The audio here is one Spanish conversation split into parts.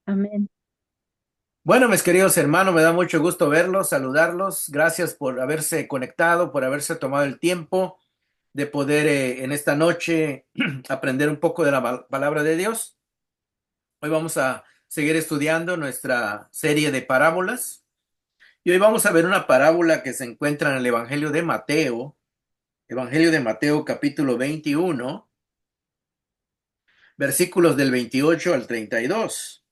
Amén. Bueno, mis queridos hermanos, me da mucho gusto verlos, saludarlos. Gracias por haberse conectado, por haberse tomado el tiempo de poder en esta noche aprender un poco de la palabra de Dios. Hoy vamos a seguir estudiando nuestra serie de parábolas y hoy vamos a ver una parábola que se encuentra en el Evangelio de Mateo capítulo 21, versículos del 28 al 32.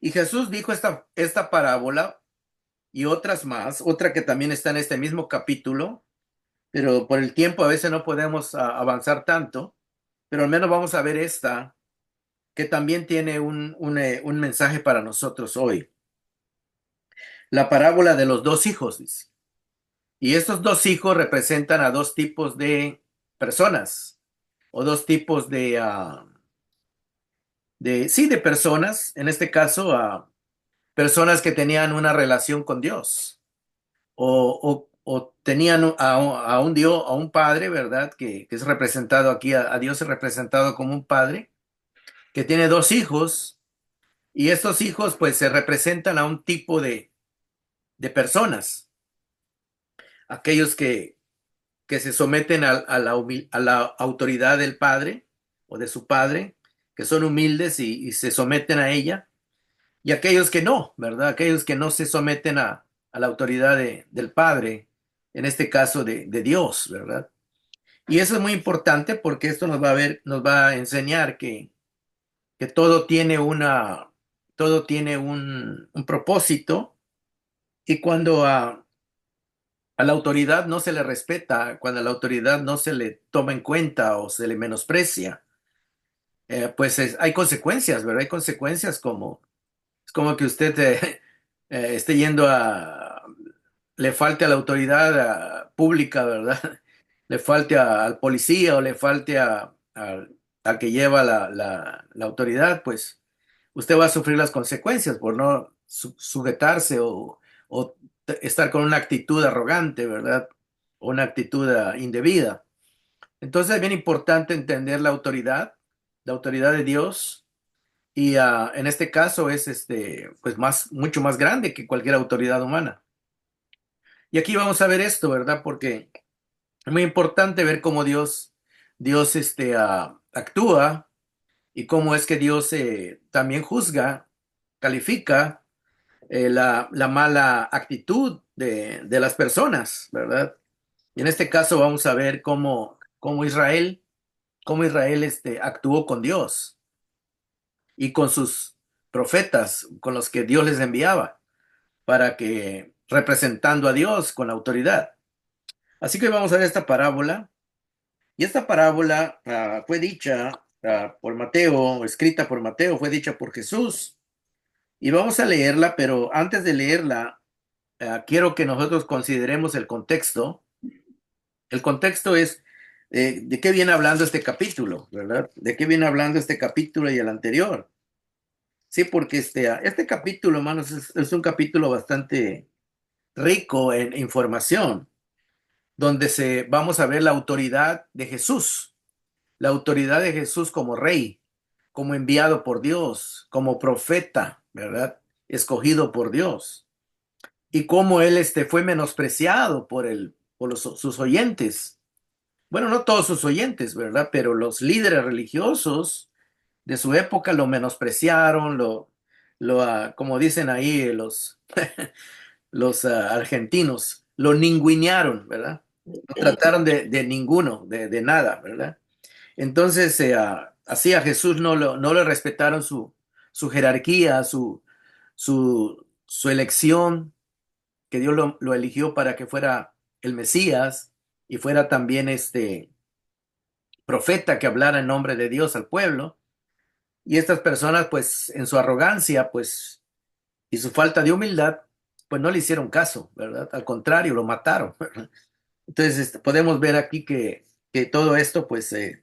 Y Jesús dijo esta parábola y otras más, otra que también está en este mismo capítulo, pero por el tiempo a veces no podemos avanzar tanto, pero al menos vamos a ver esta, que también tiene un mensaje para nosotros hoy. La parábola de los dos hijos, dice. Y estos dos hijos representan a dos tipos de personas, o dos tipos de personas, en este caso, a personas que tenían una relación con Dios o tenían a un Dios, a un padre, ¿verdad? Que es representado aquí, a Dios es representado como un padre que tiene dos hijos y estos hijos pues se representan a un tipo de personas, aquellos que se someten a la autoridad del padre o de su padre, que son humildes y se someten a ella, y aquellos que no, ¿verdad? Aquellos que no se someten a la autoridad del padre, en este caso de Dios, ¿verdad? Y eso es muy importante porque esto nos va a enseñar que todo tiene un propósito y cuando a la autoridad no se le respeta, cuando a la autoridad no se le toma en cuenta o se le menosprecia, pues hay consecuencias, ¿verdad? Hay consecuencias como, es como que usted esté yendo le falte a la autoridad pública, ¿verdad? Le falte al policía o le falte al que lleva la autoridad, pues usted va a sufrir las consecuencias por no sujetarse o estar con una actitud arrogante, ¿verdad? O una actitud indebida. Entonces es bien importante entender la autoridad de Dios, y en este caso es pues mucho más grande que cualquier autoridad humana. Y aquí vamos a ver esto, ¿verdad? Porque es muy importante ver cómo Dios actúa y cómo es que Dios también juzga, califica la mala actitud de las personas, ¿verdad? Y en este caso vamos a ver cómo Israel actuó con Dios y con sus profetas, con los que Dios les enviaba, para que representando a Dios con autoridad. Así que vamos a ver esta parábola. Y esta parábola fue dicha por Mateo, escrita por Mateo, fue dicha por Jesús. Y vamos a leerla, pero antes de leerla, quiero que nosotros consideremos el contexto. El contexto es de qué viene hablando este capítulo, ¿verdad? De qué viene hablando este capítulo y el anterior. Sí, porque este capítulo, hermanos, es un capítulo bastante rico en información, donde vamos a ver la autoridad de Jesús, la autoridad de Jesús como rey, como enviado por Dios, como profeta, ¿verdad? Escogido por Dios. Y cómo él fue menospreciado por sus oyentes. Bueno, no todos sus oyentes, ¿verdad? Pero los líderes religiosos de su época lo menospreciaron, como dicen ahí los argentinos, lo ningunearon, ¿verdad? Lo trataron de ninguno, de nada, ¿verdad? Entonces, así a Jesús no le respetaron su jerarquía, su elección, que Dios lo eligió para que fuera el Mesías y fuera también profeta que hablara en nombre de Dios al pueblo. Y estas personas, pues, en su arrogancia, pues, y su falta de humildad, pues no le hicieron caso, ¿verdad? Al contrario, lo mataron, ¿verdad? Entonces, podemos ver aquí que todo esto, pues, eh,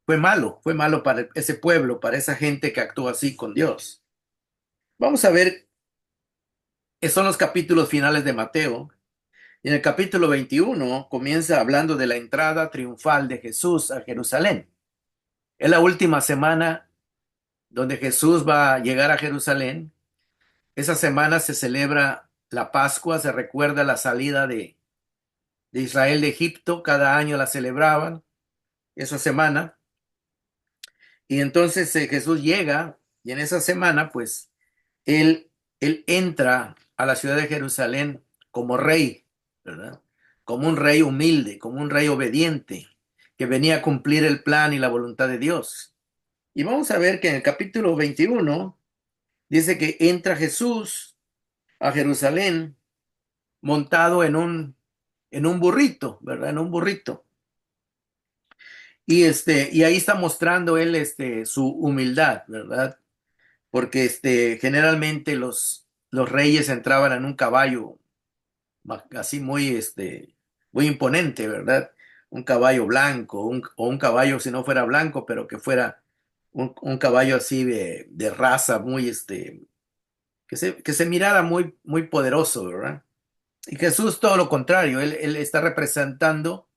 fue malo para ese pueblo, para esa gente que actuó así con Dios. Vamos a ver, son los capítulos finales de Mateo. Y en el capítulo 21 comienza hablando de la entrada triunfal de Jesús a Jerusalén. Es la última semana donde Jesús va a llegar a Jerusalén. Esa semana se celebra la Pascua, se recuerda la salida de Israel de Egipto, cada año la celebraban esa semana. Y entonces Jesús llega y en esa semana, pues, él, él entra a la ciudad de Jerusalén como rey, ¿verdad? Como un rey humilde, como un rey obediente, que venía a cumplir el plan y la voluntad de Dios. Y vamos a ver que en el capítulo 21 dice que entra Jesús a Jerusalén montado en un burrito, ¿verdad? En un burrito. Y ahí está mostrando él su humildad, ¿verdad? Porque generalmente los reyes entraban en un caballo así muy, muy imponente, ¿verdad? Un caballo blanco, o un caballo si no fuera blanco, pero que fuera un caballo así de raza muy, que se mirara muy, muy poderoso, ¿verdad? Y Jesús todo lo contrario, él está representando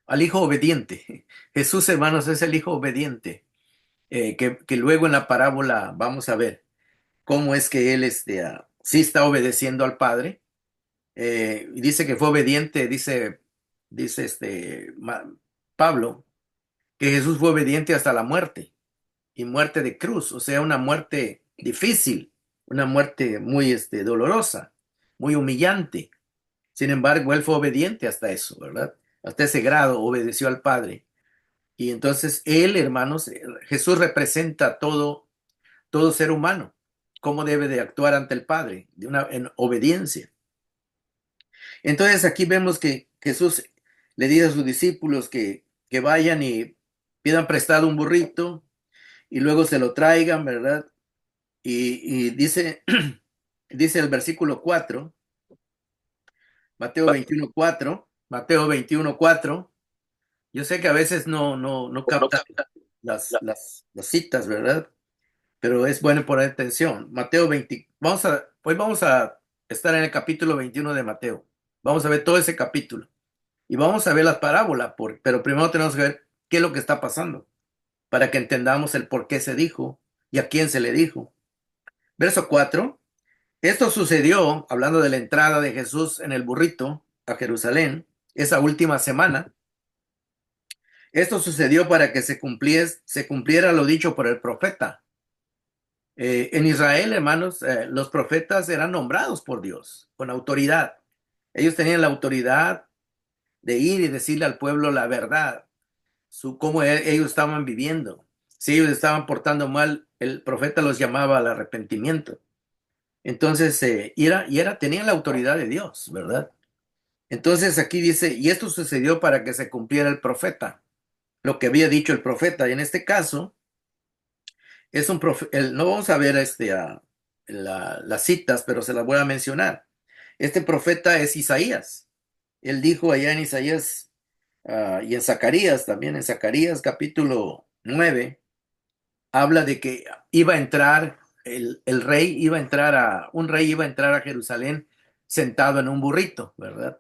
al hijo obediente. Jesús, hermanos, es el hijo obediente, que luego en la parábola vamos a ver cómo es que él sí está obedeciendo al Padre. Y dice que fue obediente, dice Pablo, que Jesús fue obediente hasta la muerte y muerte de cruz, o sea, una muerte difícil, una muerte muy dolorosa, muy humillante. Sin embargo, él fue obediente hasta eso, ¿verdad? Hasta ese grado obedeció al Padre. Y entonces él, hermanos, Jesús representa todo ser humano, cómo debe de actuar ante el Padre, en obediencia. Entonces aquí vemos que Jesús le dice a sus discípulos que vayan y pidan prestado un burrito y luego se lo traigan, ¿verdad? Y dice, dice el versículo 4, Mateo 21:4. Yo sé que a veces no captan las citas, ¿verdad? Pero es bueno poner atención. Mateo 20, hoy vamos a estar en el capítulo 21 de Mateo. Vamos a ver todo ese capítulo y vamos a ver las parábolas, pero primero tenemos que ver qué es lo que está pasando para que entendamos el por qué se dijo y a quién se le dijo. Verso 4. Esto sucedió, hablando de la entrada de Jesús en el burrito a Jerusalén, esa última semana. Esto sucedió para que se cumpliera lo dicho por el profeta. En Israel, hermanos, los profetas eran nombrados por Dios con autoridad. Ellos tenían la autoridad de ir y decirle al pueblo la verdad, cómo ellos estaban viviendo. Si ellos estaban portando mal, el profeta los llamaba al arrepentimiento. Entonces, tenían la autoridad de Dios, ¿verdad? Entonces aquí dice, y esto sucedió para que se cumpliera el profeta, lo que había dicho el profeta. Y en este caso, es un profeta, no vamos a ver las citas, pero se las voy a mencionar. Este profeta es Isaías. Él dijo allá en Isaías y en Zacarías también, en Zacarías capítulo 9 habla de que iba a entrar, el rey iba a entrar un rey iba a entrar a Jerusalén sentado en un burrito, ¿verdad?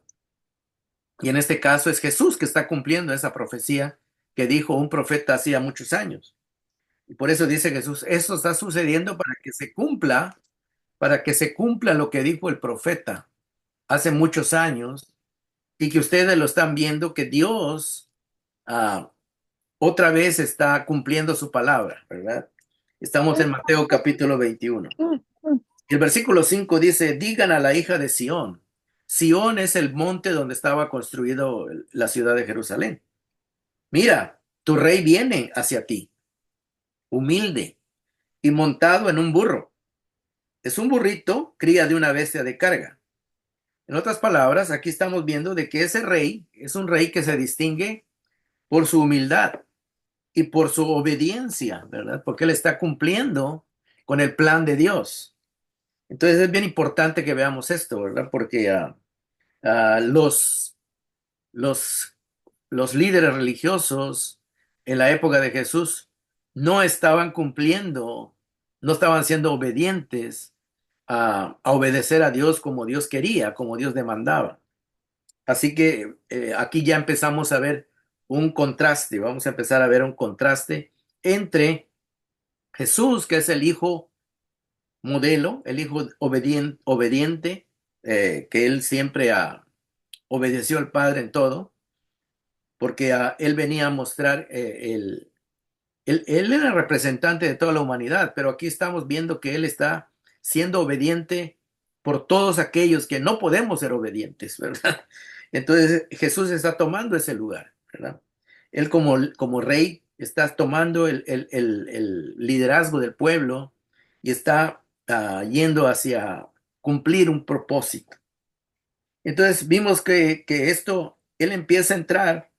Y en este caso es Jesús que está cumpliendo esa profecía que dijo un profeta hacía muchos años. Y por eso dice Jesús, esto está sucediendo para que se cumpla lo que dijo el profeta hace muchos años y que ustedes lo están viendo que Dios ah, otra vez está cumpliendo su palabra, ¿verdad? Estamos en Mateo capítulo 21. El versículo 5 dice, digan a la hija de Sión. Sión es el monte donde estaba construido la ciudad de Jerusalén. Mira, tu rey viene hacia ti, humilde y montado en un burro. Es un burrito, cría de una bestia de carga. En otras palabras, aquí estamos viendo de que ese rey es un rey que se distingue por su humildad y por su obediencia, ¿verdad? Porque él está cumpliendo con el plan de Dios. Entonces es bien importante que veamos esto, ¿verdad? Porque ah, los, los líderes religiosos en la época de Jesús no estaban cumpliendo, no estaban siendo obedientes a obedecer a Dios como Dios quería, como Dios demandaba. Así que aquí ya empezamos a ver un contraste, vamos a empezar a ver un contraste entre Jesús, que es el hijo modelo, el hijo obediente, que él siempre obedeció al Padre en todo, porque él venía a mostrar él era representante de toda la humanidad, pero aquí estamos viendo que él está siendo obediente por todos aquellos que no podemos ser obedientes, ¿verdad? Entonces Jesús está tomando ese lugar, ¿verdad? Él como rey está tomando el liderazgo del pueblo y está yendo hacia cumplir un propósito. Entonces vimos que esto, él empieza a entrar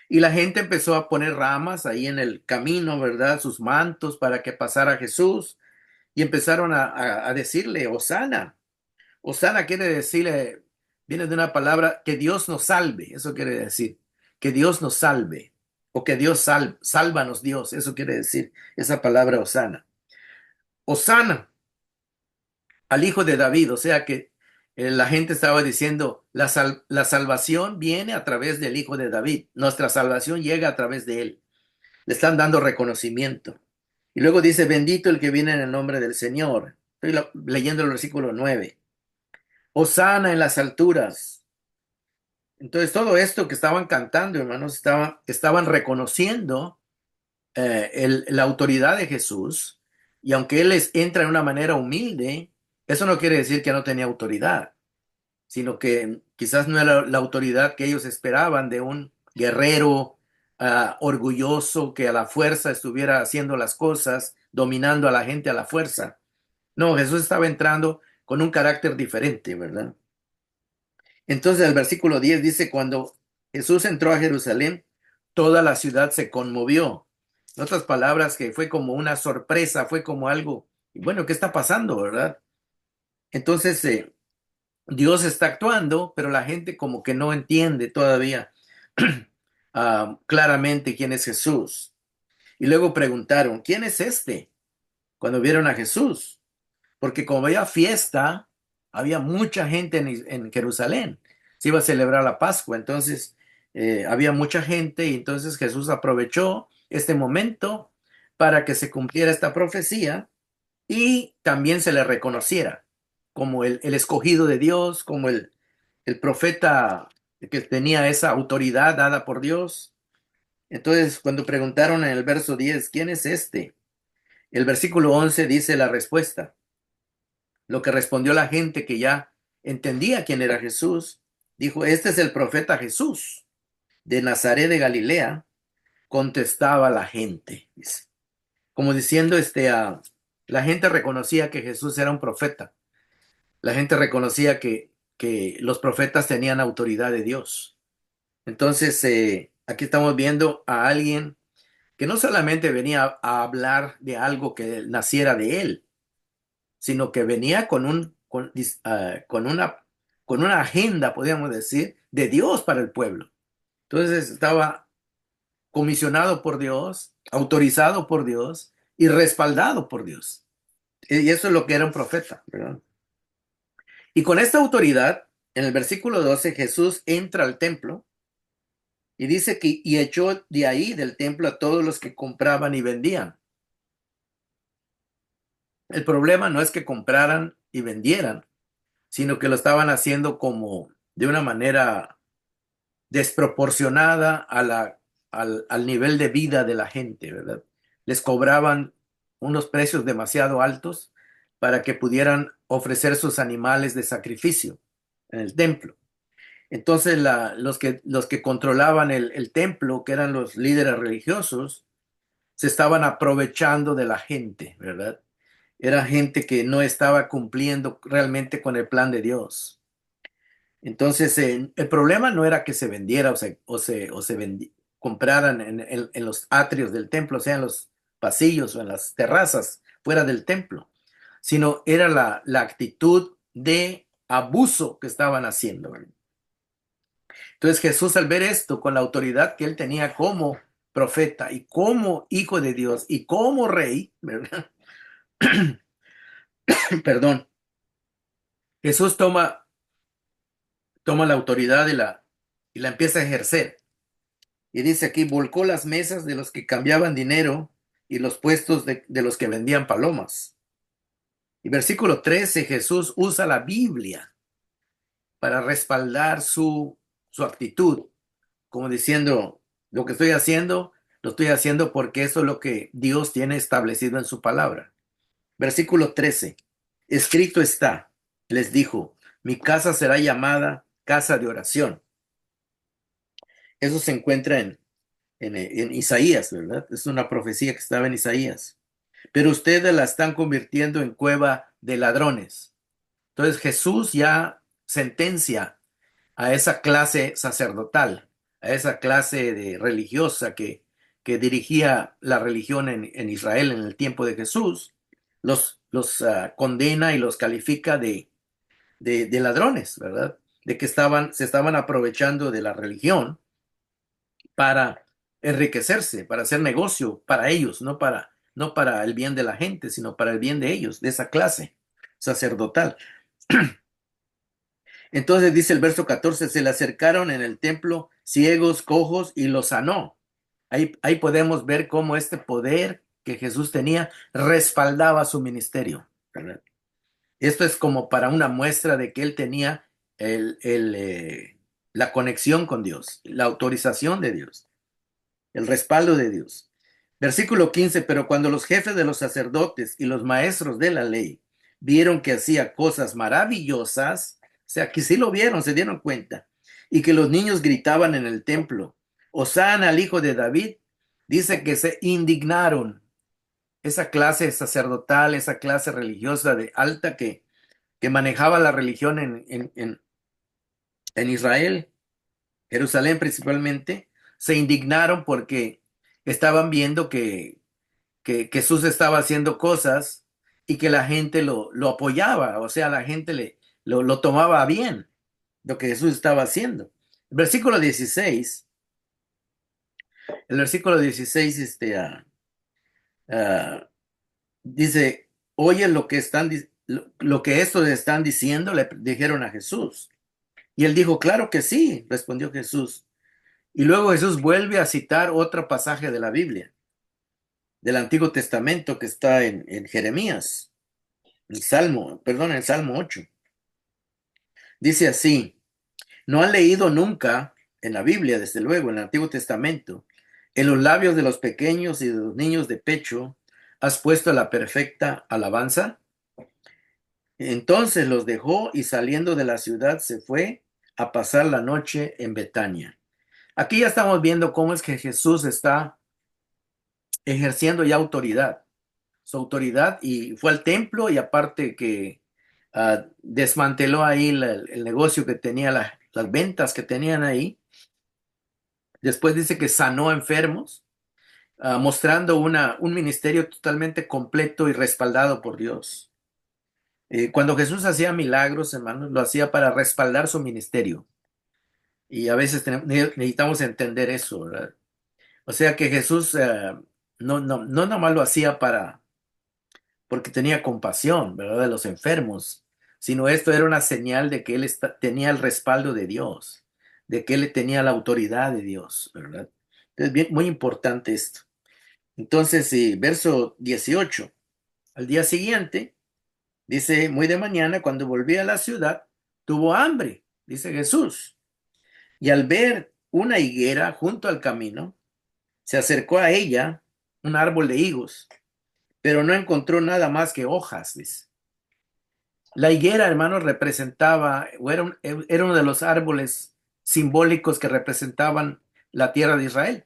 y la gente empezó a poner ramas ahí en el camino, ¿verdad? Sus mantos para que pasara Jesús. Y empezaron a decirle, Hosana. Hosana quiere decirle, viene de una palabra, que Dios nos salve. Eso quiere decir, que Dios nos salve. O que Dios sálvanos Dios. Eso quiere decir esa palabra Hosana. Hosana al hijo de David. O sea que la gente estaba diciendo, la salvación viene a través del hijo de David. Nuestra salvación llega a través de él. Le están dando reconocimiento. Y luego dice, bendito el que viene en el nombre del Señor. Estoy leyendo el versículo 9. Hosana en las alturas. Entonces todo esto que estaban cantando, hermanos, estaban reconociendo la autoridad de Jesús. Y aunque él les entra de una manera humilde, eso no quiere decir que no tenía autoridad, sino que quizás no era la autoridad que ellos esperaban de un guerrero orgulloso que a la fuerza estuviera haciendo las cosas, dominando a la gente a la fuerza. No, Jesús estaba entrando con un carácter diferente, ¿verdad? Entonces el versículo 10 dice, cuando Jesús entró a Jerusalén, toda la ciudad se conmovió. En otras palabras, que fue como una sorpresa, fue como algo, bueno, ¿qué está pasando, verdad? Entonces, Dios está actuando, pero la gente como que no entiende todavía claramente quién es Jesús. Y luego preguntaron, ¿quién es este? Cuando vieron a Jesús. Porque como había fiesta, había mucha gente en Jerusalén. Se iba a celebrar la Pascua, entonces había mucha gente y entonces Jesús aprovechó este momento para que se cumpliera esta profecía y también se le reconociera como el escogido de Dios, como el profeta que tenía esa autoridad dada por Dios. Entonces, cuando preguntaron en el verso 10, ¿quién es este? El versículo 11 dice la respuesta. Lo que respondió la gente que ya entendía quién era Jesús, dijo, este es el profeta Jesús de Nazaret de Galilea, contestaba la gente. Como diciendo, la gente reconocía que Jesús era un profeta. La gente reconocía que los profetas tenían autoridad de Dios. Entonces, aquí estamos viendo a alguien que no solamente venía a hablar de algo que naciera de él, sino que venía con una agenda, podríamos decir, de Dios para el pueblo. Entonces estaba comisionado por Dios, autorizado por Dios y respaldado por Dios. Y eso es lo que era un profeta, ¿verdad? Y con esta autoridad, en el versículo 12, Jesús entra al templo y dice que y echó de ahí del templo a todos los que compraban y vendían. El problema no es que compraran y vendieran, sino que lo estaban haciendo como de una manera desproporcionada al nivel de vida de la gente, ¿verdad? Les cobraban unos precios demasiado altos para que pudieran ofrecer sus animales de sacrificio en el templo. Entonces los que controlaban el templo, que eran los líderes religiosos, se estaban aprovechando de la gente, ¿verdad? Era gente que no estaba cumpliendo realmente con el plan de Dios. Entonces, el problema no era que se vendiera o se compraran en los atrios del templo, o sea, en los pasillos o en las terrazas fuera del templo, sino era la actitud de abuso que estaban haciendo, ¿verdad? Entonces Jesús, al ver esto, con la autoridad que él tenía como profeta y como hijo de Dios y como rey, ¿verdad? Perdón, Jesús toma la autoridad y la empieza a ejercer. Y dice aquí, volcó las mesas de los que cambiaban dinero y los puestos de los que vendían palomas. Y versículo 13, Jesús usa la Biblia para respaldar su actitud, como diciendo, lo que estoy haciendo, lo estoy haciendo porque eso es lo que Dios tiene establecido en su palabra. Versículo 13, escrito está, les dijo, mi casa será llamada casa de oración. Eso se encuentra en Isaías, ¿verdad? Es una profecía que estaba en Isaías. Pero ustedes la están convirtiendo en cueva de ladrones. Entonces Jesús ya sentencia a esa clase sacerdotal, a esa clase de religiosa que dirigía la religión en Israel en el tiempo de Jesús, los condena y los califica de ladrones, ¿verdad? De que se estaban aprovechando de la religión para enriquecerse, para hacer negocio para ellos, no para el bien de la gente, sino para el bien de ellos, de esa clase sacerdotal. Entonces dice el verso 14, se le acercaron en el templo ciegos, cojos y los sanó. Ahí podemos ver cómo este poder que Jesús tenía respaldaba su ministerio, ¿verdad? Esto es como para una muestra de que él tenía el, el, eh, la conexión con Dios, la autorización de Dios, el respaldo de Dios. Versículo 15, pero cuando los jefes de los sacerdotes y los maestros de la ley vieron que hacía cosas maravillosas, o sea, que sí lo vieron, se dieron cuenta, y que los niños gritaban en el templo, Hosana al hijo de David, dice que se indignaron. Esa clase sacerdotal, esa clase religiosa de alta que manejaba la religión en Israel, Jerusalén principalmente, se indignaron porque estaban viendo que Jesús estaba haciendo cosas y que la gente lo apoyaba, o sea, la gente lo tomaba bien, lo que Jesús estaba haciendo. Versículo 16, el versículo 16 dice, oye lo que lo que estos están diciendo, le dijeron a Jesús. Y él dijo, claro que sí, respondió Jesús. Y luego Jesús vuelve a citar otro pasaje de la Biblia, del Antiguo Testamento que está en Jeremías, el Salmo 8. Dice así, no han leído nunca en la Biblia, desde luego, en el Antiguo Testamento, en los labios de los pequeños y de los niños de pecho, has puesto la perfecta alabanza. Entonces los dejó y saliendo de la ciudad se fue a pasar la noche en Betania. Aquí ya estamos viendo cómo es que Jesús está ejerciendo ya autoridad, su autoridad, y fue al templo y aparte que desmanteló ahí el negocio que tenía, las ventas que tenían ahí. Después dice que sanó enfermos, mostrando un ministerio totalmente completo y respaldado por Dios. Cuando Jesús hacía milagros, hermanos, lo hacía para respaldar su ministerio. Y a veces necesitamos entender eso, ¿verdad? O sea que Jesús no nomás lo hacía porque tenía compasión, ¿verdad? De los enfermos, sino esto era una señal de que él tenía el respaldo de Dios, de que él tenía la autoridad de Dios, ¿verdad? Entonces, bien, muy importante esto. Entonces, verso 18, al día siguiente, dice, muy de mañana, cuando volví a la ciudad, tuvo hambre, dice Jesús, y al ver una higuera junto al camino, se acercó a ella un árbol de higos, pero no encontró nada más que hojas, dice. La higuera, hermanos, representaba, o era uno de los árboles simbólicos que representaban la tierra de Israel.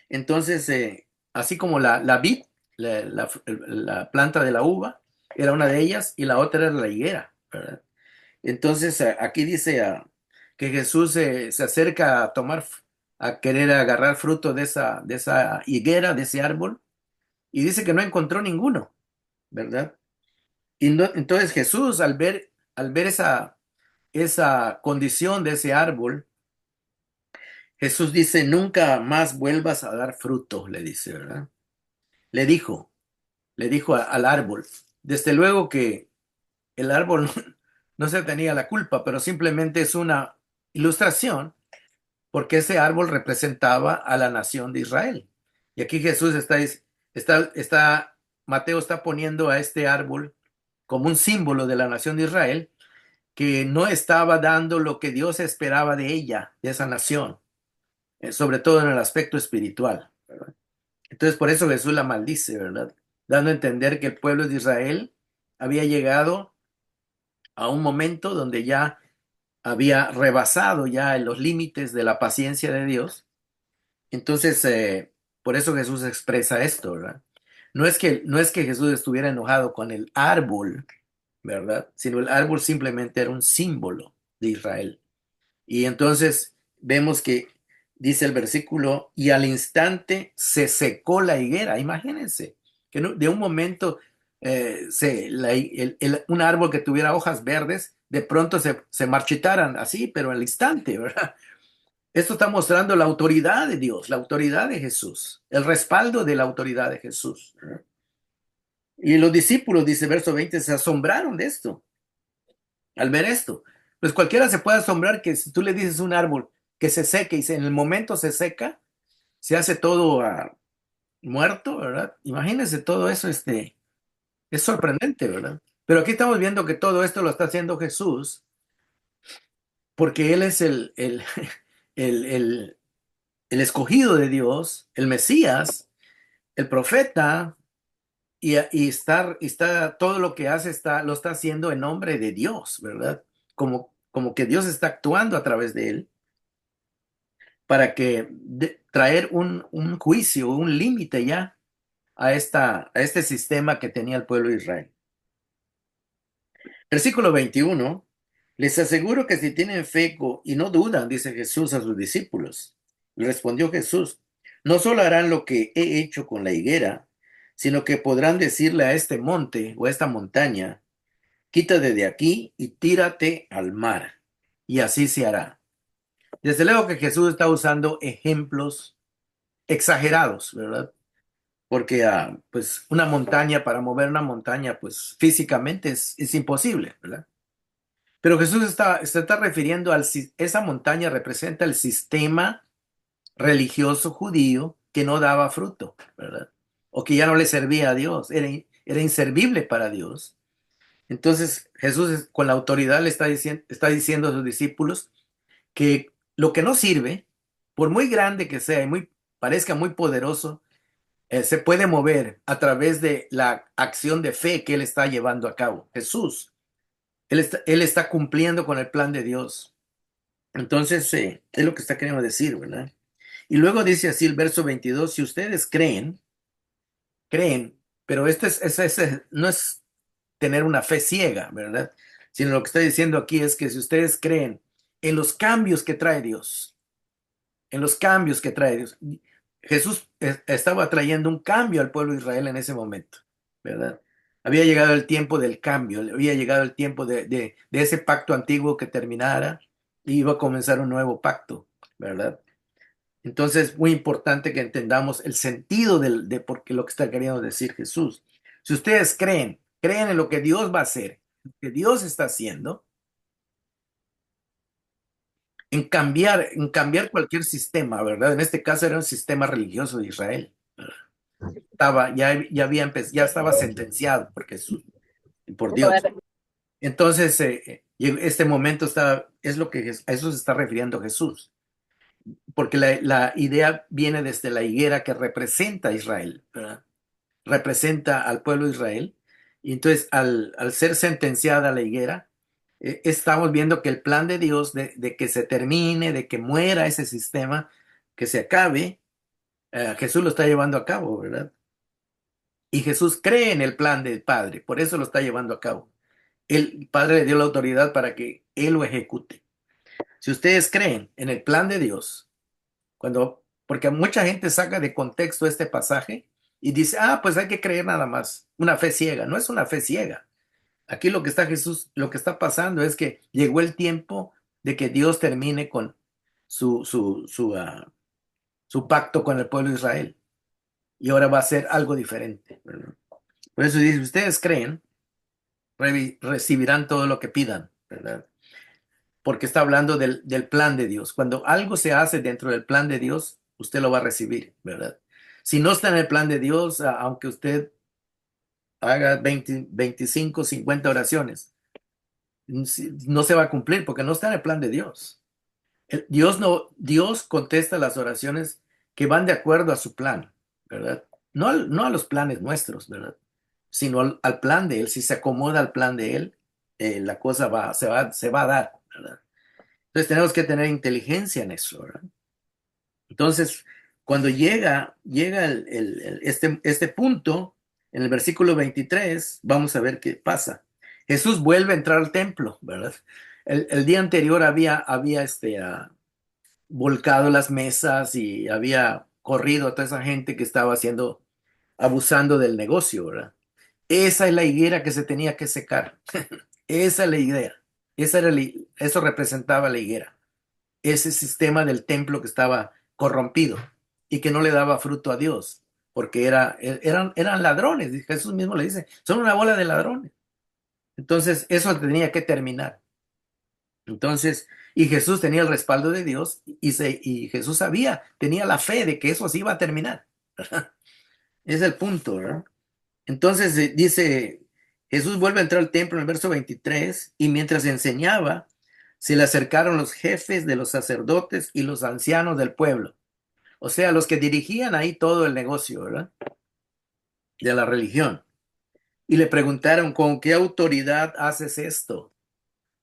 Entonces, así como la vid, la planta de la uva, era una de ellas, y la otra era la higuera, ¿verdad? Entonces, aquí dice que Jesús se acerca a a querer agarrar fruto de esa higuera, de ese árbol, y dice que no encontró ninguno, ¿verdad? Y entonces Jesús, al ver esa condición de ese árbol, Jesús dice, nunca más vuelvas a dar fruto, le dice, ¿verdad? Le dijo, le dijo al árbol. Desde luego que el árbol no se tenía la culpa, pero simplemente es una ilustración porque ese árbol representaba a la nación de Israel. Y aquí Jesús Mateo está poniendo a este árbol como un símbolo de la nación de Israel, que no estaba dando lo que Dios esperaba de ella, de esa nación, sobre todo en el aspecto espiritual, ¿verdad? Entonces por eso Jesús la maldice, ¿verdad? Dando a entender que el pueblo de Israel había llegado a un momento donde ya había rebasado ya los límites de la paciencia de Dios. Entonces, por eso Jesús expresa esto, ¿verdad? No es que Jesús estuviera enojado con el árbol, ¿verdad? Sino el árbol simplemente era un símbolo de Israel. Y entonces vemos que dice el versículo, y al instante se secó la higuera. Imagínense que de un momento un árbol que tuviera hojas verdes, de pronto se marchitaran así, pero al instante, ¿verdad? Esto está mostrando la autoridad de Dios, la autoridad de Jesús, el respaldo de la autoridad de Jesús, ¿verdad? Y los discípulos, dice verso 20, se asombraron de esto, al ver esto. Pues cualquiera se puede asombrar que si tú le dices a un árbol que se seque y en el momento se seca, se hace todo muerto, ¿verdad? Imagínense todo eso, es sorprendente, ¿verdad? Pero aquí estamos viendo que todo esto lo está haciendo Jesús porque Él es el, el, el escogido de Dios, el Mesías, el profeta, y está todo lo que hace lo está haciendo en nombre de Dios, ¿verdad? Como que Dios está actuando a través de él para traer un juicio, un límite ya a este sistema que tenía el pueblo de Israel. Versículo 21. Les aseguro que si tienen fe y no dudan, dice Jesús a sus discípulos. Le respondió Jesús, no solo harán lo que he hecho con la higuera, sino que podrán decirle a este monte o a esta montaña, quítate de aquí y tírate al mar. Y así se hará. Desde luego que Jesús está usando ejemplos exagerados, ¿verdad? Porque pues una montaña, para mover una montaña, pues físicamente es imposible, ¿verdad? Pero Jesús se está refiriendo esa montaña representa el sistema religioso judío que no daba fruto, ¿verdad? O que ya no le servía a Dios, era inservible para Dios. Entonces Jesús con la autoridad está diciendo a sus discípulos que lo que no sirve, por muy grande que sea y parezca muy poderoso, se puede mover a través de la acción de fe que Él está llevando a cabo. Jesús, Él está cumpliendo con el plan de Dios. Entonces, es lo que está queriendo decir, ¿verdad? Y luego dice así el verso 22, si ustedes creen, pero esto no es tener una fe ciega, ¿verdad? Sino lo que está diciendo aquí es que si ustedes creen en los cambios que trae Dios, en los cambios que trae Dios, Jesús estaba trayendo un cambio al pueblo de Israel en ese momento, ¿verdad? Había llegado el tiempo del cambio, había llegado el tiempo de ese pacto antiguo que terminara y iba a comenzar un nuevo pacto, ¿verdad? Entonces, muy importante que entendamos el sentido de por qué lo que está queriendo decir Jesús. Si ustedes creen en lo que Dios va a hacer, lo que Dios está haciendo, en cambiar cualquier sistema, ¿verdad? En este caso era un sistema religioso de Israel. Ya estaba sentenciado por Dios. Entonces, este momento es lo que a eso se está refiriendo Jesús, porque la idea viene desde la higuera que representa a Israel, ¿verdad? Representa al pueblo de Israel. Y entonces, al ser sentenciada la higuera, estamos viendo que el plan de Dios de que se termine, de que muera ese sistema, que se acabe, Jesús lo está llevando a cabo, ¿verdad? Y Jesús cree en el plan del Padre, por eso lo está llevando a cabo. El Padre le dio la autoridad para que Él lo ejecute. Si ustedes creen en el plan de Dios, porque mucha gente saca de contexto este pasaje y dice, pues hay que creer nada más, una fe ciega. No es una fe ciega. Aquí lo que está pasando es que llegó el tiempo de que Dios termine con su pacto con el pueblo de Israel. Y ahora va a ser algo diferente, ¿verdad? Por eso dice, ustedes creen, recibirán todo lo que pidan, ¿verdad? Porque está hablando del plan de Dios. Cuando algo se hace dentro del plan de Dios, usted lo va a recibir, ¿verdad? Si no está en el plan de Dios, aunque usted haga 20, 25, 50 oraciones, no se va a cumplir porque no está en el plan de Dios. Dios no, Dios contesta las oraciones que van de acuerdo a su plan, ¿verdad? No a los planes nuestros, ¿verdad? Sino al plan de Él. Si se acomoda al plan de Él, la cosa se va a dar, ¿verdad? Entonces tenemos que tener inteligencia en eso, ¿verdad? Entonces, cuando llega este punto, en el versículo 23, vamos a ver qué pasa. Jesús vuelve a entrar al templo, ¿verdad? El día anterior había volcado las mesas y había corrido a toda esa gente que estaba abusando del negocio, ¿verdad? Esa es la higuera que se tenía que secar. Esa es la higuera. Eso representaba la higuera. Ese sistema del templo que estaba corrompido y que no le daba fruto a Dios, porque eran ladrones. Jesús mismo le dice, son una bola de ladrones. Entonces, eso tenía que terminar. Entonces, y Jesús tenía el respaldo de Dios y Jesús tenía la fe de que eso sí iba a terminar. Es el punto, ¿verdad? Entonces dice, Jesús vuelve a entrar al templo en el verso 23 y mientras enseñaba, se le acercaron los jefes de los sacerdotes y los ancianos del pueblo. O sea, los que dirigían ahí todo el negocio, ¿verdad? De la religión. Y le preguntaron, ¿con qué autoridad haces esto?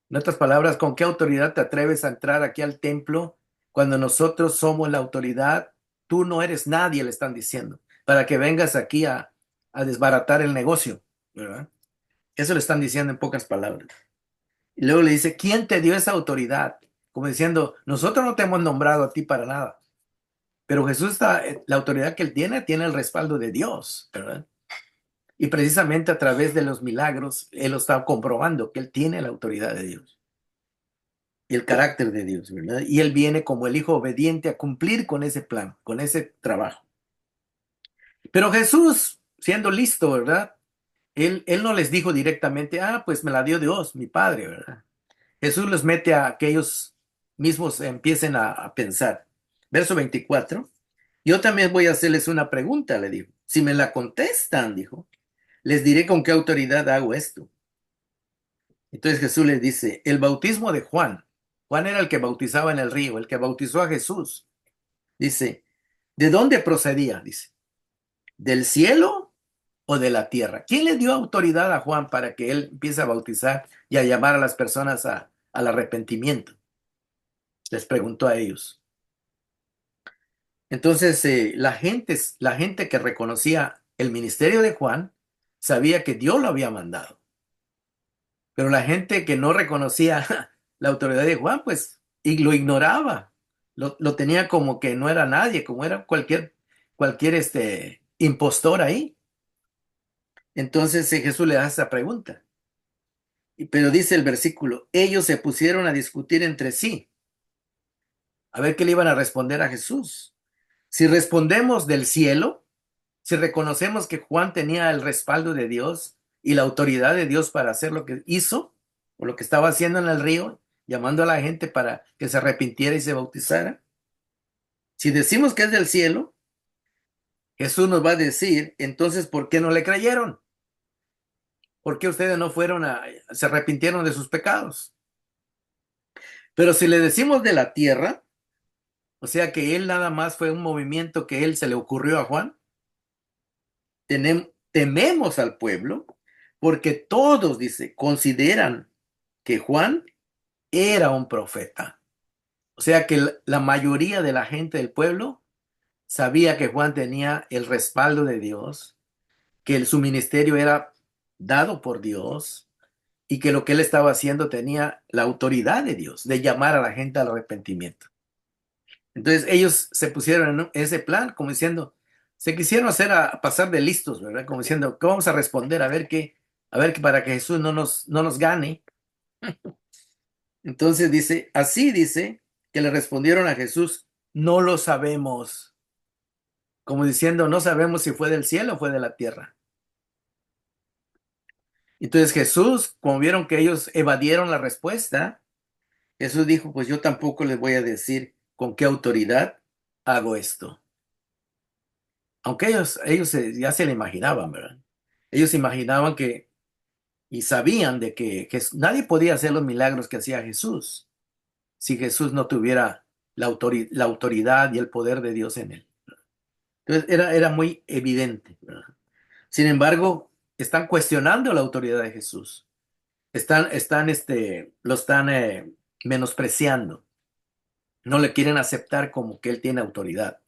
En otras palabras, ¿con qué autoridad te atreves a entrar aquí al templo cuando nosotros somos la autoridad? Tú no eres nadie, le están diciendo, para que vengas aquí a desbaratar el negocio, ¿verdad? Eso le están diciendo en pocas palabras. Y luego le dice, ¿quién te dio esa autoridad? Como diciendo, nosotros no te hemos nombrado a ti para nada. Pero Jesús la autoridad que él tiene el respaldo de Dios, ¿verdad? Y precisamente a través de los milagros, él lo está comprobando, que él tiene la autoridad de Dios y el carácter de Dios, ¿verdad? Y él viene como el hijo obediente a cumplir con ese plan, con ese trabajo. Pero Jesús, siendo listo, ¿verdad? Él no les dijo directamente, pues me la dio Dios, mi Padre, ¿verdad? Jesús los mete a que ellos mismos empiecen a pensar. Verso 24. Yo también voy a hacerles una pregunta, le dijo. Si me la contestan, dijo, les diré con qué autoridad hago esto. Entonces Jesús les dice, el bautismo de Juan. Juan era el que bautizaba en el río, el que bautizó a Jesús. Dice, ¿de dónde procedía? Dice, ¿del cielo o de la tierra? ¿Quién le dio autoridad a Juan para que él empiece a bautizar y a llamar a las personas al arrepentimiento? Les preguntó a ellos. Entonces, la gente que reconocía el ministerio de Juan sabía que Dios lo había mandado. Pero la gente que no reconocía la autoridad de Juan, pues, y lo ignoraba. Lo tenía como que no era nadie, como era cualquier impostor ahí. Entonces Jesús le hace esa pregunta. Pero dice el versículo, ellos se pusieron a discutir entre sí, a ver qué le iban a responder a Jesús. Si respondemos del cielo, si reconocemos que Juan tenía el respaldo de Dios y la autoridad de Dios para hacer lo que hizo, o lo que estaba haciendo en el río, llamando a la gente para que se arrepintiera y se bautizara, si decimos que es del cielo, Jesús nos va a decir, entonces, ¿por qué no le creyeron? ¿Por qué ustedes no se arrepintieron de sus pecados? Pero si le decimos de la tierra, o sea que él nada más fue un movimiento que él se le ocurrió a Juan, tememos al pueblo, porque todos, dice, consideran que Juan era un profeta. O sea que la mayoría de la gente del pueblo sabía que Juan tenía el respaldo de Dios, que su ministerio era dado por Dios y que lo que él estaba haciendo tenía la autoridad de Dios de llamar a la gente al arrepentimiento. Entonces ellos se pusieron en ese plan como diciendo, se quisieron a pasar de listos, ¿verdad? Como diciendo, ¿qué vamos a responder? A ver que para que Jesús no nos gane. Entonces dice que le respondieron a Jesús, no lo sabemos. Como diciendo, no sabemos si fue del cielo o fue de la tierra. Entonces Jesús, como vieron que ellos evadieron la respuesta, Jesús dijo, pues yo tampoco les voy a decir con qué autoridad hago esto. aunque ellos ya se lo imaginaban, ¿verdad? Ellos imaginaban que y sabían de que nadie podía hacer los milagros que hacía Jesús si Jesús no tuviera la autoridad y el poder de Dios en él. Entonces era muy evidente, ¿verdad? Sin embargo, están cuestionando la autoridad de Jesús. Lo están menospreciando. No le quieren aceptar como que él tiene autoridad.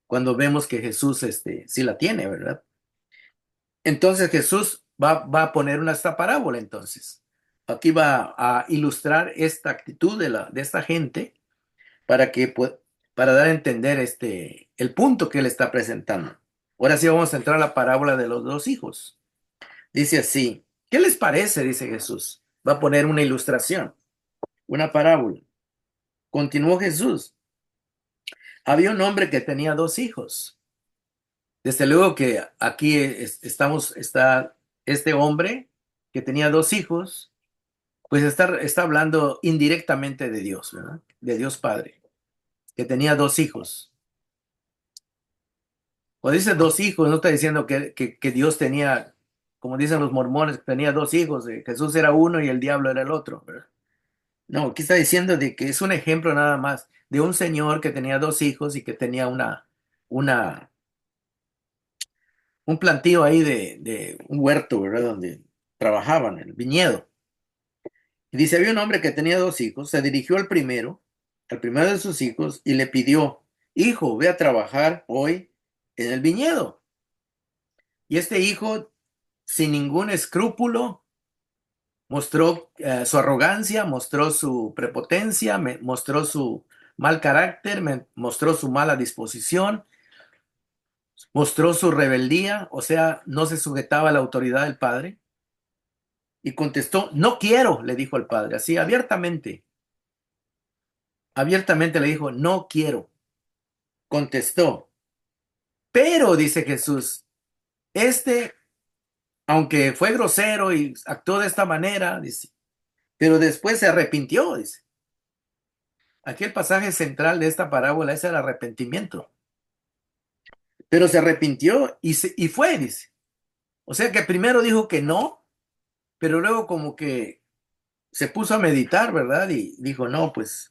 Cuando vemos que Jesús sí la tiene, ¿verdad? Entonces Jesús va a poner esta parábola entonces. Aquí va a ilustrar esta actitud de esta gente para para dar a entender el punto que él está presentando. Ahora sí vamos a entrar a la parábola de los dos hijos. Dice así, ¿qué les parece? Dice Jesús. Va a poner una ilustración, una parábola. Continuó Jesús. Había un hombre que tenía dos hijos. Desde luego que aquí está este hombre que tenía dos hijos, pues está hablando indirectamente de Dios, ¿verdad? De Dios Padre, que tenía dos hijos. Cuando dice dos hijos, no está diciendo que Dios tenía, como dicen los mormones, que tenía dos hijos, Jesús era uno y el diablo era el otro, ¿verdad? No, aquí está diciendo de que es un ejemplo nada más de un señor que tenía dos hijos y que tenía una, un plantío ahí de un huerto, ¿verdad? Donde trabajaban, el viñedo. Y dice, había un hombre que tenía dos hijos, se dirigió al primero de sus hijos, y le pidió, hijo, ve a trabajar hoy en el viñedo. Y este hijo, sin ningún escrúpulo, mostró su arrogancia, mostró su prepotencia, mostró su mal carácter, mostró su mala disposición, mostró su rebeldía, o sea, no se sujetaba a la autoridad del padre. Y contestó, no quiero, le dijo al padre, así abiertamente, abiertamente le dijo, no quiero. Contestó, pero dice Jesús, este, aunque fue grosero y actuó de esta manera, dice, pero después se arrepintió, dice. Aquí el pasaje central de esta parábola es el arrepentimiento. Pero se arrepintió y fue, dice. O sea que primero dijo que no, pero luego como que se puso a meditar, ¿verdad? Y dijo, no, pues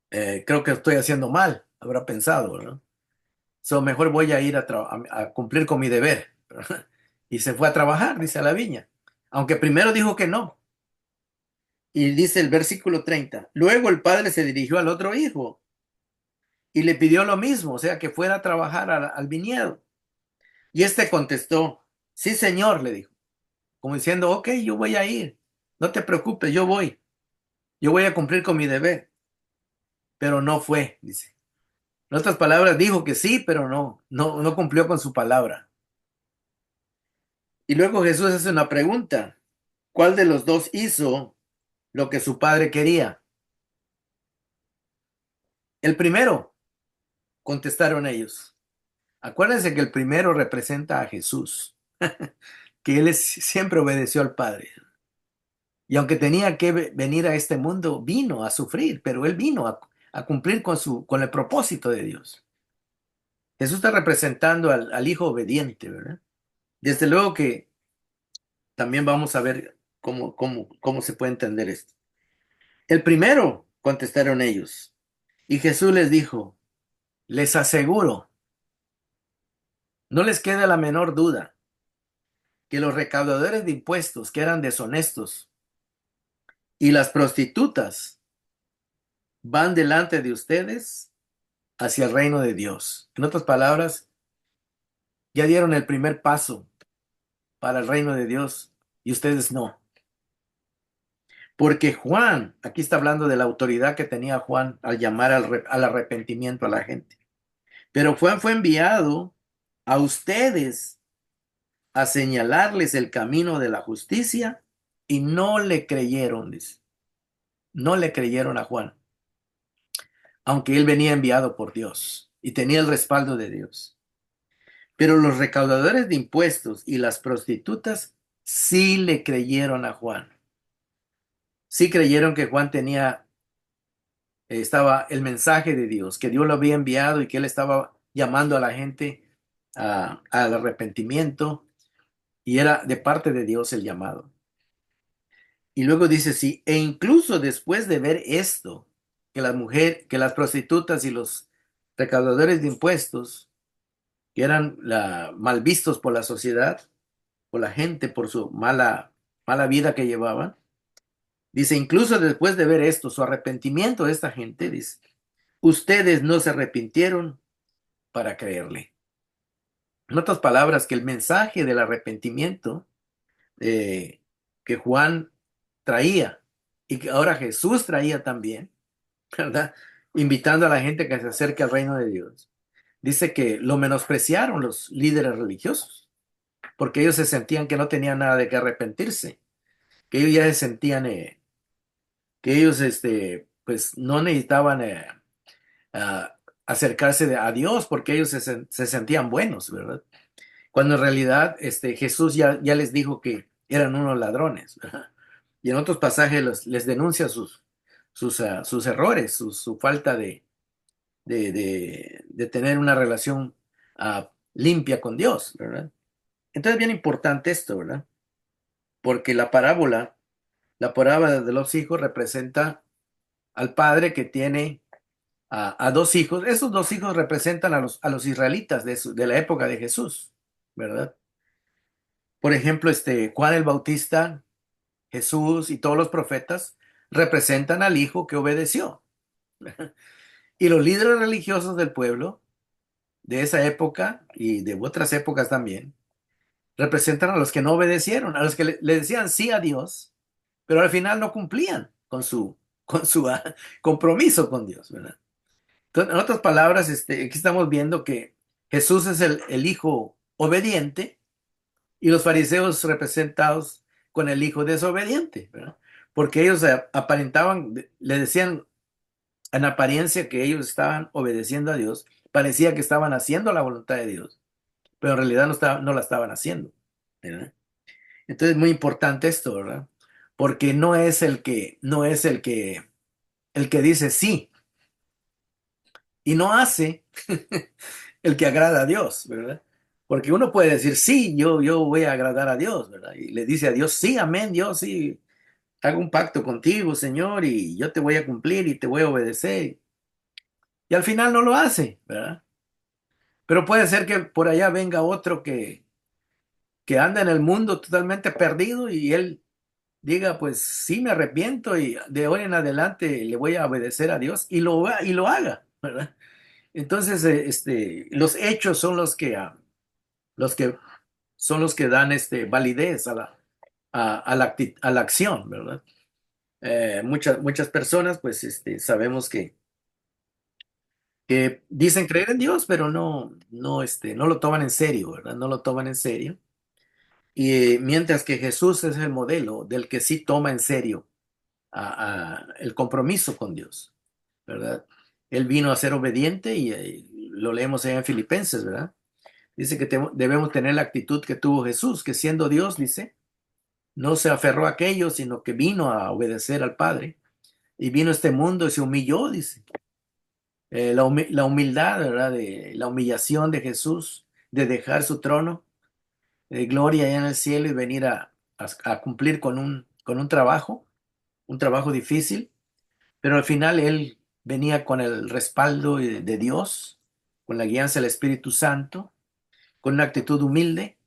creo que estoy haciendo mal, habrá pensado, ¿no? So, mejor voy a ir a cumplir con mi deber, ¿verdad? Y se fue a trabajar, dice, a la viña. Aunque primero dijo que no. Y dice el versículo 30. Luego el padre se dirigió al otro hijo y le pidió lo mismo, o sea, que fuera a trabajar al viñedo. Y este contestó, sí, señor, le dijo, como diciendo, ok, yo voy a ir, no te preocupes, yo voy a cumplir con mi deber. Pero no fue, dice. En otras palabras, dijo que sí, pero no cumplió con su palabra. Y luego Jesús hace una pregunta, ¿cuál de los dos hizo lo que su padre quería? El primero, contestaron ellos. Acuérdense que el primero representa a Jesús, que siempre obedeció al Padre. Y aunque tenía que venir a este mundo, vino a sufrir, pero él vino a cumplir con el propósito de Dios. Jesús está representando al hijo obediente, ¿verdad? Desde luego que también vamos a ver cómo se puede entender esto. El primero, contestaron ellos. Y Jesús les dijo, les aseguro, no les queda la menor duda, que los recaudadores de impuestos que eran deshonestos y las prostitutas van delante de ustedes hacia el reino de Dios. En otras palabras, ya dieron el primer paso para el reino de Dios y ustedes no. Porque Juan, aquí está hablando de la autoridad que tenía Juan al llamar al arrepentimiento a la gente. Pero Juan fue enviado a ustedes a señalarles el camino de la justicia y no le creyeron, dice. No le creyeron a Juan, aunque él venía enviado por Dios y tenía el respaldo de Dios. Pero los recaudadores de impuestos y las prostitutas sí le creyeron a Juan. Sí creyeron que Juan estaba el mensaje de Dios, que Dios lo había enviado y que él estaba llamando a la gente al arrepentimiento, y era de parte de Dios el llamado. Y luego dice, sí, e incluso después de ver esto, que las prostitutas y los recaudadores de impuestos, que eran mal vistos por la sociedad, por la gente, por su mala vida que llevaban, dice, incluso después de ver esto, su arrepentimiento de esta gente, dice, ustedes no se arrepintieron para creerle. En otras palabras, que el mensaje del arrepentimiento eh, que Juan traía y que ahora Jesús traía también, ¿verdad? Invitando a la gente que se acerque al reino de Dios. Dice que lo menospreciaron los líderes religiosos, porque ellos se sentían que no tenían nada de qué arrepentirse, que ellos ya se sentían que ellos pues no necesitaban acercarse a Dios porque ellos se sentían buenos, ¿verdad? Cuando en realidad Jesús ya les dijo que eran unos ladrones, ¿verdad? Y en otros pasajes les denuncia sus errores, su falta de tener una relación limpia con Dios, ¿verdad? Entonces es bien importante esto, ¿verdad? Porque la parábola de los hijos representa al padre que tiene a dos hijos. Esos dos hijos representan a los israelitas de la época de Jesús, ¿verdad? Por ejemplo, Juan el Bautista, Jesús y todos los profetas representan al hijo que obedeció. Y los líderes religiosos del pueblo de esa época y de otras épocas también representan a los que no obedecieron, a los que le decían sí a Dios, pero al final no cumplían con su compromiso con Dios, ¿verdad? Entonces, en otras palabras, aquí estamos viendo que Jesús es el hijo obediente y los fariseos representados con el hijo desobediente, ¿verdad? Porque ellos aparentaban, le decían en apariencia que ellos estaban obedeciendo a Dios, parecía que estaban haciendo la voluntad de Dios, pero en realidad no la estaban haciendo, ¿verdad? Entonces es muy importante esto, ¿verdad? Porque no es el que dice sí y no hace el que agrada a Dios, ¿verdad? Porque uno puede decir, sí, yo voy a agradar a Dios, ¿verdad? Y le dice a Dios, sí, amén, Dios, sí, hago un pacto contigo, Señor, y yo te voy a cumplir y te voy a obedecer. Y al final no lo hace, ¿verdad? Pero puede ser que por allá venga otro que anda en el mundo totalmente perdido y él diga, pues sí, me arrepiento y de hoy en adelante le voy a obedecer a Dios y lo haga, ¿verdad? Entonces, los hechos son los que son los que dan validez a la acción, ¿verdad? Muchas personas, pues, sabemos que dicen creer en Dios, pero no lo toman en serio, ¿verdad? No lo toman en serio. Y mientras que Jesús es el modelo del que sí toma en serio el compromiso con Dios, ¿verdad? Él vino a ser obediente y lo leemos allá en Filipenses, ¿verdad? Dice que debemos tener la actitud que tuvo Jesús, que siendo Dios, dice, no se aferró a aquello, sino que vino a obedecer al Padre. Y vino a este mundo y se humilló, dice. La humildad, ¿verdad? La humillación de Jesús, de dejar su trono de gloria allá en el cielo y venir a cumplir con un trabajo difícil, pero al final él venía con el respaldo de Dios, con la guianza del Espíritu Santo, con una actitud humilde,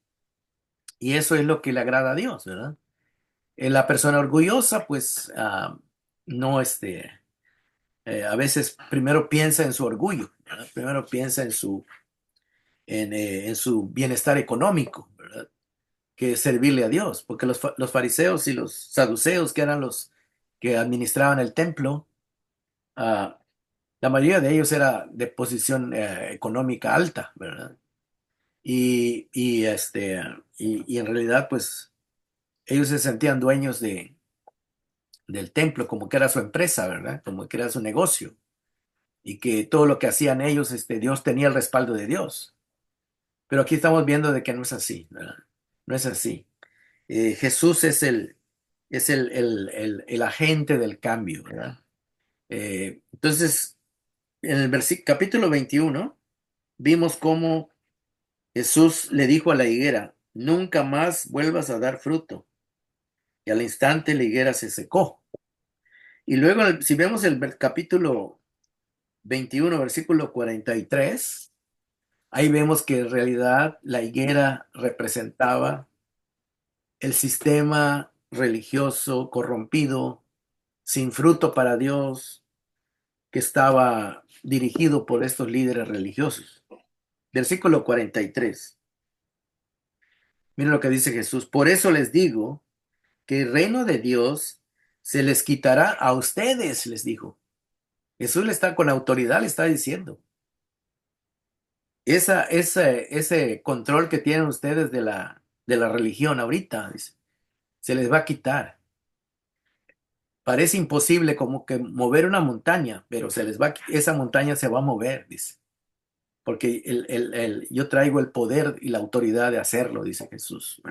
y eso es lo que le agrada a Dios, ¿verdad? La persona orgullosa, pues, no, a veces primero piensa en su orgullo, ¿verdad? Primero piensa en su bienestar económico, ¿verdad? Que servirle a Dios, porque los fariseos y los saduceos, que eran los que administraban el templo, ah, la mayoría de ellos era de posición económica alta, ¿verdad? Y en realidad, pues, ellos se sentían dueños del templo, como que era su empresa, ¿verdad? Como que era su negocio. Y que todo lo que hacían ellos, Dios tenía el respaldo de Dios. Pero aquí estamos viendo de que no es así, ¿verdad? No es así. Jesús es el agente del cambio, ¿verdad? Entonces, en el capítulo 21 vimos cómo Jesús le dijo a la higuera, nunca más vuelvas a dar fruto. Y al instante la higuera se secó. Y luego, si vemos el capítulo 21, versículo 43, ahí vemos que en realidad la higuera representaba el sistema religioso corrompido, sin fruto para Dios, que estaba dirigido por estos líderes religiosos. Versículo 43. Miren lo que dice Jesús. Por eso les digo que el reino de Dios se les quitará a ustedes, les dijo. Jesús le está con autoridad, le está diciendo. Ese control que tienen ustedes de la religión ahorita, dice, se les va a quitar. Parece imposible como que mover una montaña, pero esa montaña se va a mover, dice. Porque yo traigo el poder y la autoridad de hacerlo, dice Jesús.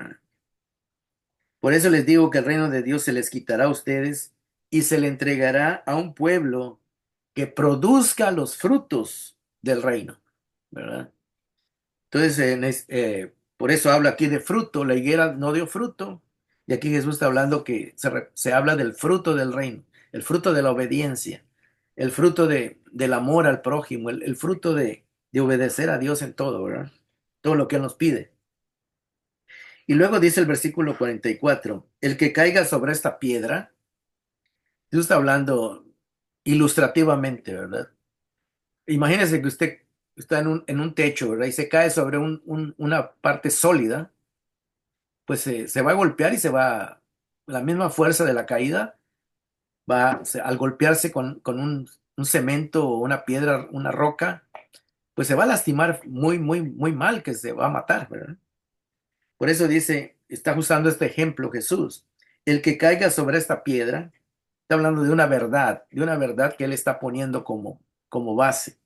Por eso les digo que el reino de Dios se les quitará a ustedes y se le entregará a un pueblo que produzca los frutos del reino, ¿verdad? Entonces, por eso habla aquí de fruto. La higuera no dio fruto. Y aquí Jesús está hablando que se habla del fruto del reino, el fruto de la obediencia, el fruto del amor al prójimo, el fruto de obedecer a Dios en todo, ¿verdad? Todo lo que Él nos pide. Y luego dice el versículo 44, el que caiga sobre esta piedra, Jesús está hablando ilustrativamente, ¿verdad? Imagínese que usted está en un techo, ¿verdad? Y se cae sobre una parte sólida, pues se va a golpear y la misma fuerza de la caída al golpearse con un cemento o una piedra, una roca, pues se va a lastimar muy, muy, muy mal, que se va a matar, ¿verdad? Por eso dice, está usando este ejemplo Jesús, el que caiga sobre esta piedra, está hablando de una verdad que él está poniendo como base.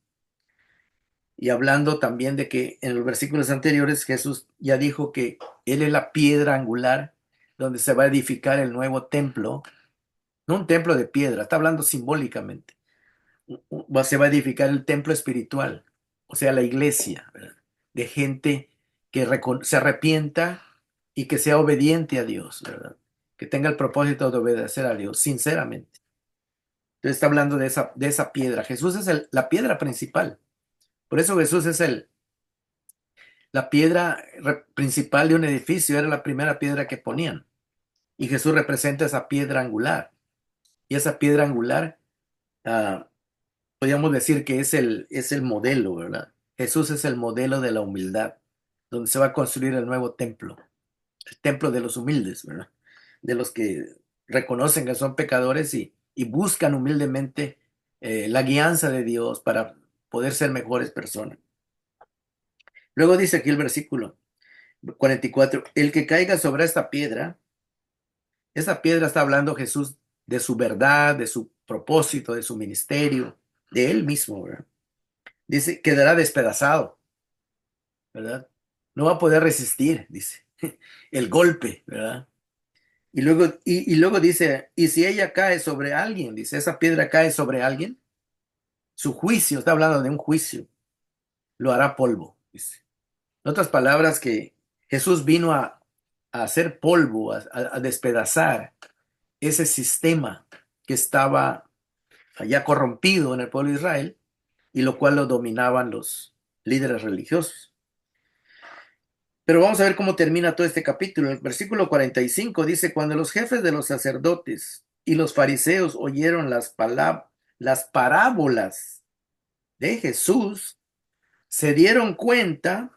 Y hablando también de que en los versículos anteriores Jesús ya dijo que Él es la piedra angular donde se va a edificar el nuevo templo, no un templo de piedra, está hablando simbólicamente. Se va a edificar el templo espiritual, o sea, la iglesia, ¿verdad? De gente que se arrepienta y que sea obediente a Dios, ¿verdad? Que tenga el propósito de obedecer a Dios, sinceramente. Entonces está hablando de esa piedra. Jesús es la piedra principal. Por eso Jesús es la piedra principal de un edificio, era la primera piedra que ponían. Y Jesús representa esa piedra angular. Y esa piedra angular, ah, podríamos decir que es el modelo, ¿verdad? Jesús es el modelo de la humildad, donde se va a construir el nuevo templo, el templo de los humildes, ¿verdad? De los que reconocen que son pecadores y buscan humildemente la guianza de Dios para poder ser mejores personas. Luego dice aquí el versículo 44, el que caiga sobre esta piedra está hablando Jesús de su verdad, de su propósito, de su ministerio, de él mismo, ¿verdad? Dice, quedará despedazado, ¿verdad? No va a poder resistir, dice, el golpe, ¿verdad? Y luego dice, y si ella cae sobre alguien, dice, esa piedra cae sobre alguien, su juicio, está hablando de un juicio, lo hará polvo, dice. En otras palabras, que Jesús vino a hacer polvo, a despedazar ese sistema que estaba ya corrompido en el pueblo de Israel y lo cual lo dominaban los líderes religiosos. Pero vamos a ver cómo termina todo este capítulo. El versículo 45 dice, cuando los jefes de los sacerdotes y los fariseos oyeron las parábolas de Jesús, se dieron cuenta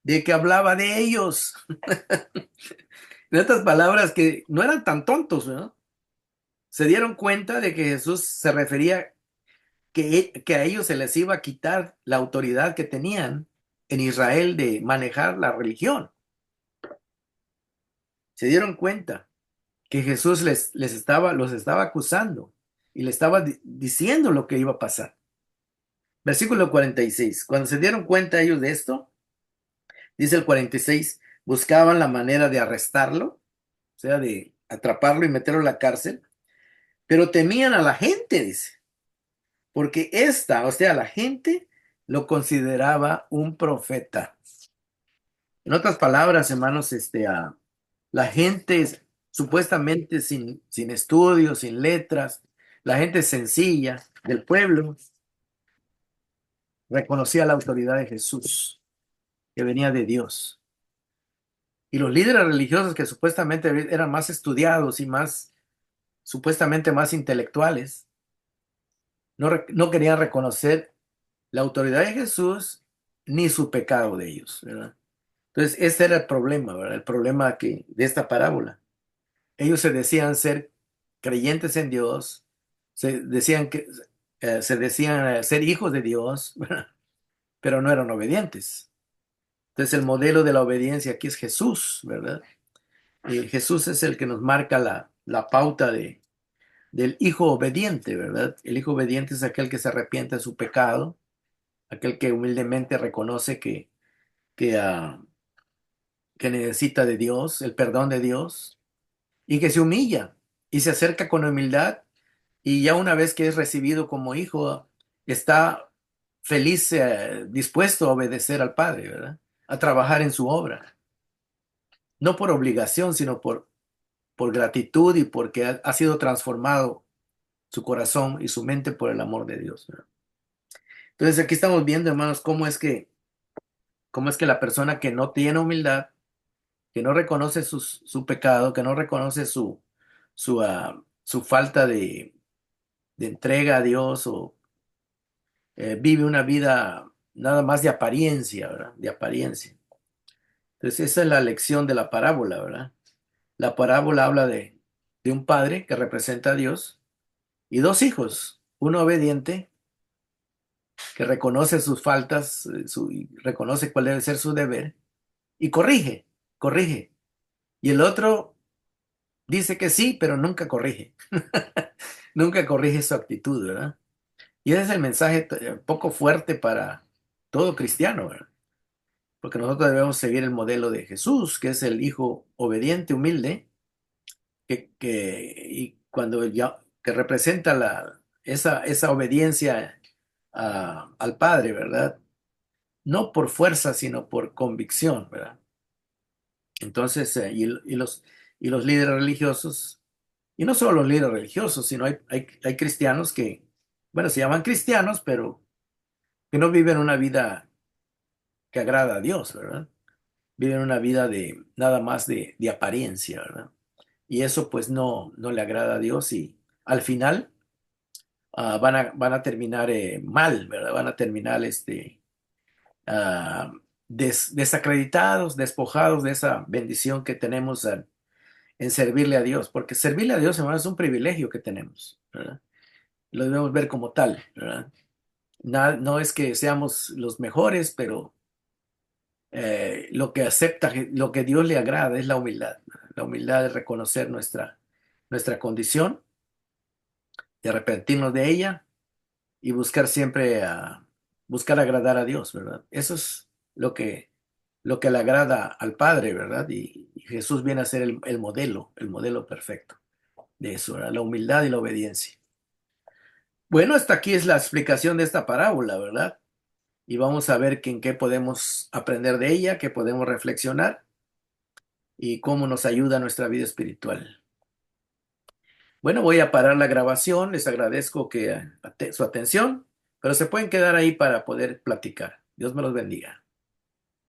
de que hablaba de ellos. En estas palabras que no eran tan tontos, ¿no? Se dieron cuenta de que Jesús se refería que a ellos se les iba a quitar la autoridad que tenían en Israel de manejar la religión. Se dieron cuenta que Jesús los estaba acusando y le estaba diciendo lo que iba a pasar. Versículo 46. Cuando se dieron cuenta ellos de esto, dice el 46, buscaban la manera de arrestarlo, o sea, de atraparlo y meterlo en la cárcel, pero temían a la gente, dice, porque o sea, la gente lo consideraba un profeta. En otras palabras, hermanos, la gente supuestamente sin estudios, sin letras, la gente sencilla del pueblo reconocía la autoridad de Jesús, que venía de Dios. Y los líderes religiosos que supuestamente eran más estudiados y más, supuestamente más intelectuales, no querían reconocer la autoridad de Jesús ni su pecado de ellos, ¿verdad? Entonces, ese era el problema, ¿verdad? El problema de esta parábola. Ellos se decían ser creyentes en Dios, se decían ser hijos de Dios, ¿verdad? Pero no eran obedientes. Entonces, el modelo de la obediencia aquí es Jesús, ¿verdad? Y Jesús es el que nos marca la pauta del hijo obediente, ¿verdad? El hijo obediente es aquel que se arrepiente de su pecado, aquel que humildemente reconoce que, ah, que necesita de Dios, el perdón de Dios, y que se humilla y se acerca con humildad y ya una vez que es recibido como hijo, está feliz, dispuesto a obedecer al Padre, ¿verdad? A trabajar en su obra, no por obligación, sino por gratitud y porque ha sido transformado su corazón y su mente por el amor de Dios, ¿verdad? Entonces aquí estamos viendo, hermanos, cómo es que la persona que no tiene humildad, que no reconoce su pecado, que no reconoce su falta de entrega a Dios o vive una vida nada más de apariencia, ¿verdad? De apariencia. Entonces esa es la lección de la parábola, ¿verdad? La parábola habla de un padre que representa a Dios y dos hijos, uno obediente que reconoce sus faltas, y reconoce cuál debe ser su deber y corrige. Y el otro dice que sí, pero nunca corrige. Nunca corrige su actitud, ¿verdad? Y ese es el mensaje poco fuerte para todo cristiano, ¿verdad? Porque nosotros debemos seguir el modelo de Jesús, que es el hijo obediente, humilde, y cuando ya, que representa esa obediencia al Padre, ¿verdad? No por fuerza, sino por convicción, ¿verdad? Entonces, y los líderes religiosos, y no solo los líderes religiosos, sino hay cristianos que, bueno, se llaman cristianos, pero que no viven una vida que agrada a Dios, ¿verdad? Viven una vida de nada más de apariencia, ¿verdad? Y eso pues no le agrada a Dios y al final van a terminar mal, ¿verdad? Van a terminar ah, desacreditados, despojados de esa bendición que tenemos en servirle a Dios, porque servirle a Dios, hermano, es un privilegio que tenemos, ¿verdad? Lo debemos ver como tal, ¿verdad? No es que seamos los mejores, pero lo que Dios le agrada es la humildad, ¿verdad? La humildad de reconocer nuestra condición, de arrepentirnos de ella y buscar siempre buscar agradar a Dios, ¿verdad? Eso es lo que le agrada al Padre, ¿verdad? Y Jesús viene a ser el modelo perfecto de eso, ¿verdad? La humildad y la obediencia. Bueno, hasta aquí es la explicación de esta parábola, ¿verdad? Y vamos a ver en qué podemos aprender de ella, qué podemos reflexionar y cómo nos ayuda a nuestra vida espiritual. Bueno, voy a parar la grabación, les agradezco su atención, pero se pueden quedar ahí para poder platicar. Dios me los bendiga.